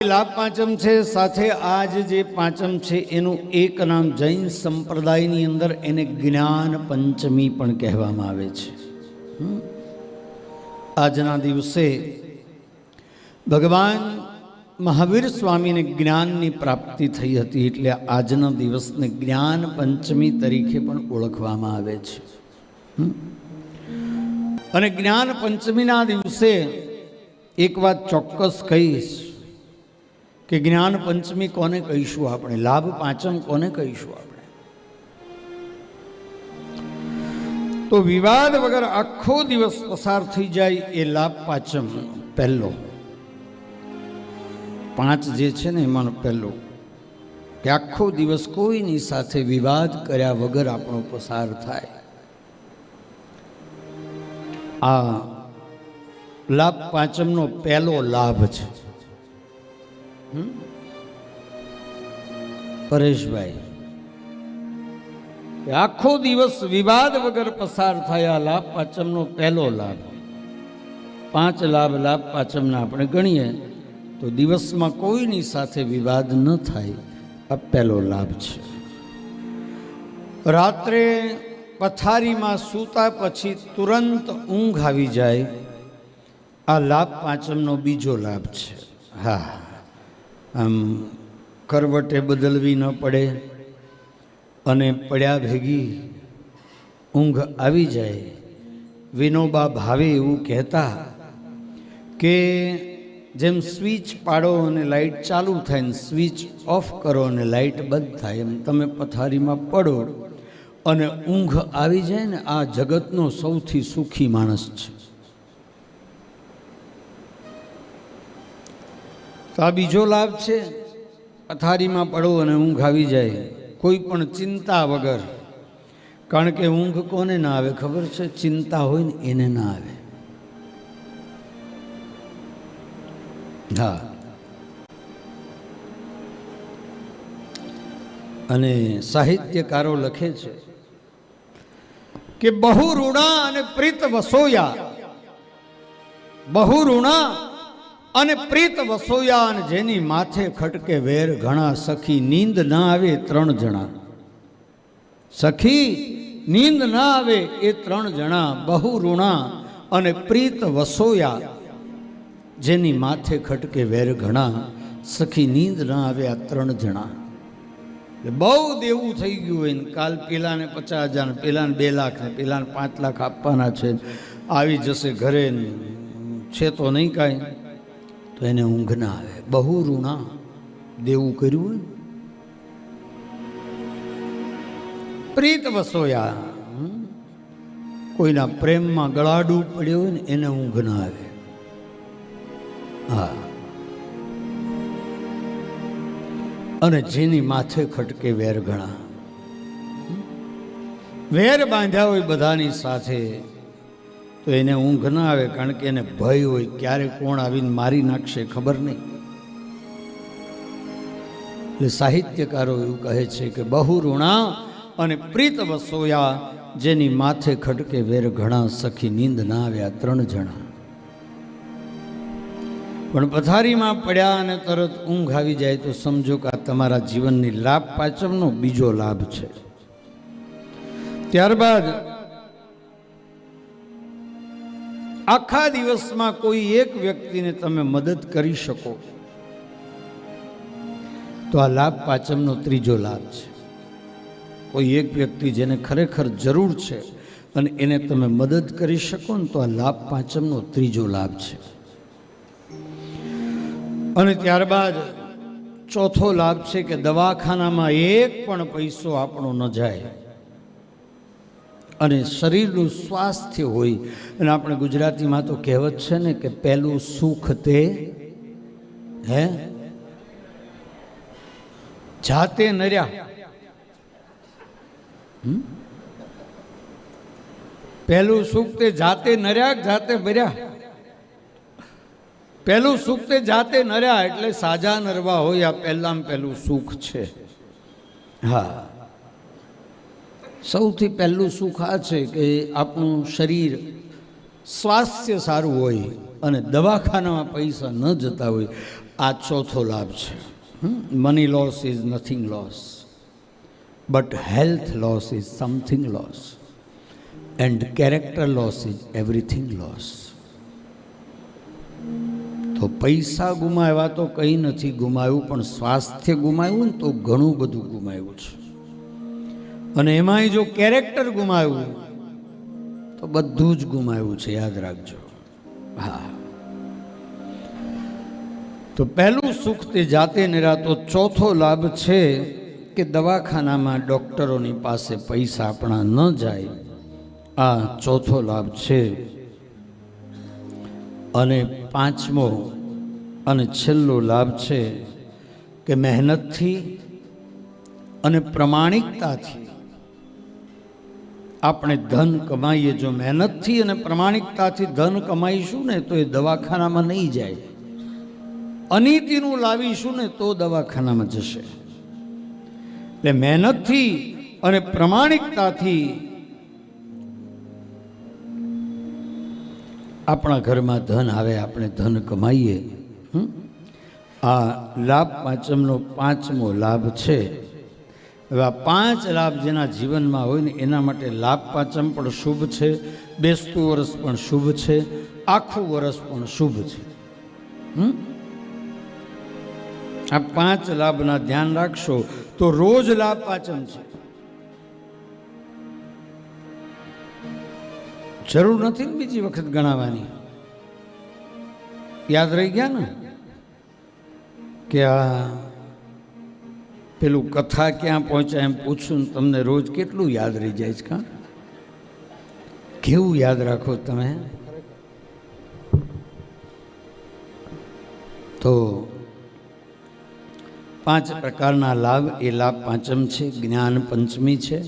લાભ પાંચમ છે, સાથે આજ જે પાંચમ છે એનું એક નામ જૈન સંપ્રદાયની અંદર એને જ્ઞાન પંચમી પણ કહેવામાં આવે છે. આજના દિવસે ભગવાન મહાવીર સ્વામીને જ્ઞાનની પ્રાપ્તિ થઈ હતી, એટલે આજના દિવસને જ્ઞાન પંચમી તરીકે પણ ઓળખવામાં આવે છે. અને જ્ઞાન પંચમીના દિવસે એક વાત ચોક્કસ કહીશ કે જ્ઞાન પંચમી કોને કહીશું આપણે, લાભ પાંચમ કોને કહીશું આપણે. તો વિવાદ વગર આખો દિવસ પસાર થઈ જાય એ લાભ પાંચમ પહેલો. પાંચ જે છે ને એમાંનો પહેલો કે આખો દિવસ કોઈની સાથે વિવાદ કર્યા વગર આપણો પસાર થાય. આ લાભ પાંચમનો પહેલો લાભ છે. પરેશભાઈ, આખો દિવસ વિવાદ વગર પસાર થયા લાભ પાંચમનો પહેલો લાભ. પાંચ લાભ લાભ પાંચમના આપણે ગણીએ તો દિવસમાં કોઈની સાથે વિવાદ ન થાય, આ પહેલો લાભ છે. રાત્રે પથારીમાં સૂતા પછી તુરંત ઊંઘ આવી જાય, આ લાભ પાંચમનો બીજો લાભ છે. હા, આમ કરવટે બદલવી ન પડે અને પડ્યા ભેગી ઊંઘ આવી જાય. વિનોબા ભાવે એવું કહેતા કે જેમ સ્વિચ પાડો અને લાઇટ ચાલુ થાય ને સ્વિચ ઓફ કરો અને લાઇટ બંધ થાય, એમ તમે પથારીમાં પડો અને ઊંઘ આવી જાય ને, આ જગતનો સૌથી સુખી માણસ છે. તો આ બીજો લાભ છે. પથારીમાં પડો અને ઊંઘ આવી જાય કોઈ પણ ચિંતા વગર. કારણ કે ઊંઘ કોને ના આવે ખબર છે? ચિંતા હોય ને એને ના આવે. હા, અને સાહિત્યકારો લખે છે કે બહુ ઋણા અને પ્રીત વસોયા, બહુ ઋણા અને પ્રીત વસોયા, અને જેની માથે ખટકે વેર ઘણા. સખી નીંદ ના આવે ત્રણ જણા, સખી નીંદ ના આવે એ ત્રણ જણા. બહુ ઋણા અને પ્રીત વસોયા, જેની માથે ખટકે વેર ઘણા. સખી નીંદ ના આવે આ ત્રણ જણા. બહુ દેવું થઈ ગયું હોય ને, કાલ પેલાને 50,000 ને પેલાને 2 લાખ ને પેલાને 5 લાખ આપવાના છે, આવી જશે ઘરે છે તો નહીં કાંઈ, તો એને ઊંઘ ના આવે. બહુ ઋણા, દેવું કર્યું હોય. પ્રીત વસોયા, કોઈના પ્રેમમાં ગળાડું પડ્યું હોય ને એને ઊંઘ ના આવે. હા, અને જેની માથે ખટકે વેર ઘણા. વેર બાંધ્યા હોય બધાની સાથે તો એને ઊંઘ ના આવે, કારણ કે એને ભય હોય ક્યારે કોણ આવીને મારી નાખશે ખબર નહીં. એટલે સાહિત્યકારો એવું કહે છે કે બહુ ઋણા અને પ્રીત વસોયા, જેની માથે ખટકે વેર ઘણા. સખી નીંદ ના આવે આ ત્રણ જણા. પણ પથારીમાં પડ્યા અને તરત ઊંઘ આવી જાય તો સમજો કે આ તમારા જીવનની લાભ પાંચમનો બીજો લાભ છે. ત્યારબાદ આખા દિવસમાં કોઈ એક વ્યક્તિને તમે મદદ કરી શકો તો આ લાભ પાંચમનો ત્રીજો લાભ છે. કોઈ એક વ્યક્તિ જેને ખરેખર જરૂર છે અને એને તમે મદદ કરી શકો ને તો આ લાભ પાંચમનો ત્રીજો લાભ છે. અને ત્યારબાદ ચોથો લાભ છે કે દવાખાનામાં એક પણ પૈસો આપણો ન જાય અને શરીરનું સ્વાસ્થ્ય હોય. અને આપણે ગુજરાતીમાં તો કહેવત છે ને કે પહેલું સુખ તે હે જાતે નર્યા. પહેલું સુખ તે જાતે નર્યા, જાતે ભર્યા. પહેલું સુખ તે જાતે નર્યા, એટલે સાજા નરવા હોય આ પહેલામાં પહેલું સુખ છે. હા, સૌથી પહેલું સુખ આ છે કે આપણું શરીર સ્વાસ્થ્ય સારું હોય અને દવાખાનામાં પૈસા ન જતા હોય. આ ચોથો લાભ છે. Money loss is nothing loss, but health loss is something loss, and character loss is everything loss. તો પૈસા ગુમાવ્યા તો કંઈ નથી ગુમાવ્યું, પણ સ્વાસ્થ્ય ગુમાવ્યું ને તો ઘણું બધું ગુમાવ્યું છે. અને એમાંય જો કેરેક્ટર ગુમાવ્યું તો બધું જ ગુમાવ્યું છે, યાદ રાખજો. હા, તો પહેલું સુખ તે જાતે નિરાતો. ચોથો લાભ છે કે દવાખાનામાં ડૉક્ટરોની પાસે પૈસા આપણા ન જાય. આ ચોથો લાભ છે. અને પાંચમો અને છેલ્લો લાભ છે કે મહેનતથી અને પ્રમાણિકતાથી આપણે ધન કમાઈએ. જો મહેનતથી અને પ્રમાણિકતાથી ધન કમાઈશું ને તો એ દવાખાનામાં નહીં જાય. અનીતિનું લાવીશું ને તો દવાખાનામાં જશે. એટલે મહેનતથી અને પ્રમાણિકતાથી આપણા ઘરમાં ધન આવે, આપણે ધન કમાઈએ. આ લાભ પાંચમનો પાંચમો લાભ છે. હવે આ પાંચ લાભ જેના જીવનમાં હોય ને એના માટે લાભ પાંચમ પણ શુભ છે, બેસતું વર્ષ પણ શુભ છે, આખું વર્ષ પણ શુભ છે. આ પાંચ લાભના ધ્યાન રાખશો તો રોજ લાભ પાંચમ છે. જરૂર નથી ને બીજી વખત ગણાવવાની. યાદ રહી ગયા ને કે આ પેલું કથા ક્યાં પહોંચ્યા એમ પૂછું ને તમને રોજ કેટલું યાદ રહી જાય છે. કાં કેવું યાદ રાખો તમે. તો 5 પ્રકારના લાભ, એ લાભ પાંચમ છે. જ્ઞાન પંચમી છે,